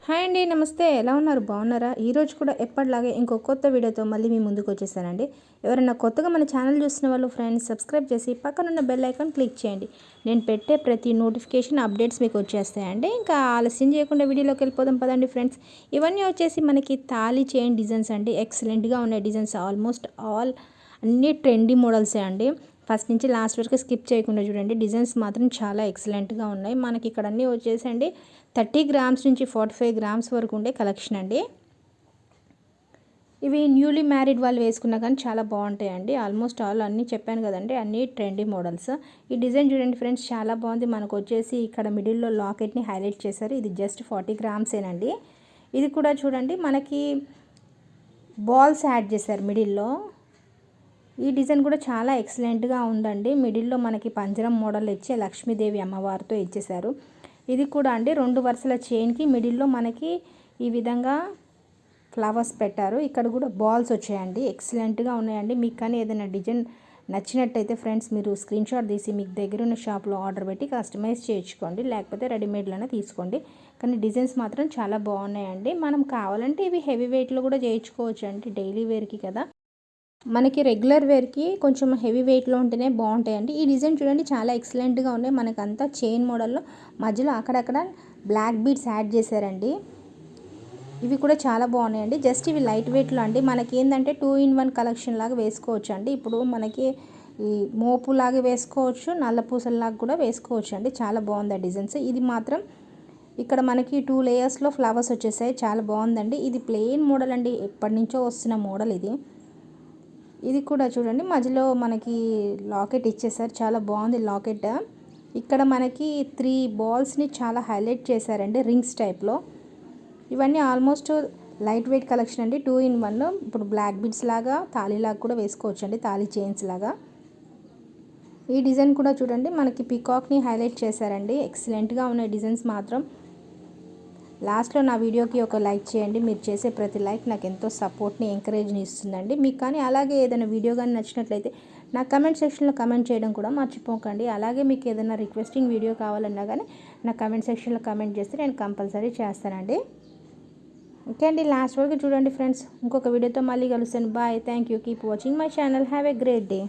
Hi అండి, నమస్తే. ఎలా ఉన్నారు? బాగున్నారా? ఈరోజు కూడా ఎప్పటిలాగే ఇంకో కొత్త వీడియోతో మళ్ళీ మీ ముందుకు వచ్చేసానండి. ఎవరైనా కొత్తగా మన ఛానల్ చూస్తున్న వాళ్ళు ఫ్రెండ్స్ సబ్స్క్రైబ్ చేసి పక్కనున్న బెల్ ఐకాన్ క్లిక్ చేయండి. నేను పెట్టే ప్రతి నోటిఫికేషన్ అప్డేట్స్ మీకు వచ్చేస్తాయండి. ఇంకా ఆలస్యం చేయకుండా వీడియోలోకి వెళ్ళిపోదాం పదండి ఫ్రెండ్స్. ఇవన్నీ వచ్చేసి మనకి తాళి చైన్ డిజైన్స్ అండి. ఎక్సలెంట్గా ఉన్నాయి డిజైన్స్. ఆల్మోస్ట్ ఆల్ అన్నీ ట్రెండీ మోడల్సే అండి. ఫస్ట్ నుంచి లాస్ట్ వరకు స్కిప్ చేయకుండా చూడండి. డిజైన్స్ మాత్రం చాలా ఎక్సలెంట్గా ఉన్నాయి. మనకి ఇక్కడ అన్నీ వచ్చేసండి 30 గ్రామ్స్ నుంచి 45 గ్రామ్స్ వరకు ఉండే కలెక్షన్ అండి. ఇవి న్యూలీ మ్యారీడ్ వాళ్ళు వేసుకున్నా కానీ చాలా బాగుంటాయండి. ఆల్మోస్ట్ ఆల్ అన్నీ చెప్పాను కదండి, అన్నీ ట్రెండీ మోడల్స్. ఈ డిజైన్ చూడండి ఫ్రెండ్స్, చాలా బాగుంది. మనకు వచ్చేసి ఇక్కడ మిడిల్లో లాకెట్ని హైలైట్ చేశారు. ఇది జస్ట్ 40 గ్రామ్సేనండి. ఇది కూడా చూడండి, మనకి బాల్స్ యాడ్ చేశారు మిడిల్లో. ఈ డిజైన్ కూడా చాలా ఎక్సలెంట్గా ఉందండి. మిడిల్లో మనకి పంజరం మోడల్ ఇచ్చే లక్ష్మీదేవి అమ్మవారితో ఇచ్చేశారు. ఇది కూడా అండి 2 వరుసల చైన్కి మిడిల్లో మనకి ఈ విధంగా ఫ్లవర్స్ పెట్టారు. ఇక్కడ కూడా బాల్స్ వచ్చాయండి. ఎక్సలెంట్గా ఉన్నాయండి. మీకు కానీ ఏదైనా డిజైన్ నచ్చినట్టయితే ఫ్రెండ్స్ మీరు స్క్రీన్ షాట్ తీసి మీకు దగ్గర ఉన్న షాప్లో ఆర్డర్ పెట్టి కస్టమైజ్ చేయించుకోండి, లేకపోతే రెడీమేడ్లోనే తీసుకోండి. కానీ డిజైన్స్ మాత్రం చాలా బాగున్నాయండి. మనం కావాలంటే ఇవి హెవీ వెయిట్లో కూడా చేయించుకోవచ్చు అండి. డైలీ వేర్కి కదా, మనకి రెగ్యులర్ వేర్కి కొంచెం హెవీ వెయిట్లో ఉంటేనే బాగుంటాయండి. ఈ డిజైన్ చూడండి, చాలా ఎక్సలెంట్గా ఉన్నాయి. మనకంతా చైన్ మోడల్లో మధ్యలో అక్కడక్కడ బ్లాక్ బీడ్స్ యాడ్ చేశారండి. ఇవి కూడా చాలా బాగున్నాయండి. జస్ట్ ఇవి లైట్ వెయిట్లో అండి. మనకి ఏంటంటే 2-in-1 కలెక్షన్ లాగా వేసుకోవచ్చు అండి. ఇప్పుడు మనకి ఈ మోపులాగా వేసుకోవచ్చు, నల్ల పూసల్లాగా కూడా వేసుకోవచ్చు అండి. చాలా బాగుంది డిజైన్స్. ఇది మాత్రం ఇక్కడ మనకి 2 లేయర్స్లో ఫ్లవర్స్ వచ్చేసాయి. చాలా బాగుందండి. ఇది ప్లెయిన్ మోడల్ అండి, ఎప్పటి నుంచో వస్తున్న మోడల్ ఇది. ఇది కూడా చూడండి, మధ్యలో మనకి లాకెట్ ఇచ్చేసారు. చాలా బాగుంది లాకెట్. ఇక్కడ మనకి 3 బాల్స్ని చాలా హైలైట్ చేశారండి, రింగ్స్ టైప్లో. ఇవన్నీ ఆల్మోస్ట్ లైట్ వెయిట్ కలెక్షన్ అండి. 2-in-1. ఇప్పుడు బ్లాక్ బీడ్స్ లాగా తాళీలాగా కూడా వేసుకోవచ్చు అండి, తాళీ చైన్స్ లాగా. ఈ డిజైన్ కూడా చూడండి, మనకి పీకాక్ని హైలైట్ చేశారండి. ఎక్సలెంట్గా ఉన్నాయి డిజైన్స్ మాత్రం. లాస్ట్లో నా వీడియోకి ఒక లైక్ చేయండి. మీరు చేసే ప్రతి లైక్ నాకు ఎంతో సపోర్ట్ని, ఎంకరేజ్ని ఇస్తుందండి. మీకు కానీ అలాగే ఏదైనా వీడియో కానీ నచ్చినట్లయితే నా కమెంట్ సెక్షన్లో కమెంట్ చేయడం కూడా మర్చిపోకండి. అలాగే మీకు ఏదైనా రిక్వెస్టింగ్ వీడియో కావాలన్నా కానీ నా కమెంట్ సెక్షన్లో కమెంట్ చేస్తే నేను కంపల్సరీ చేస్తానండి. ఓకే అండి, లాస్ట్ వరకు చూడండి ఫ్రెండ్స్. ఇంకొక వీడియోతో మళ్ళీ కలుస్తాను. Bye, thank you, keep watching my channel. Have a great day.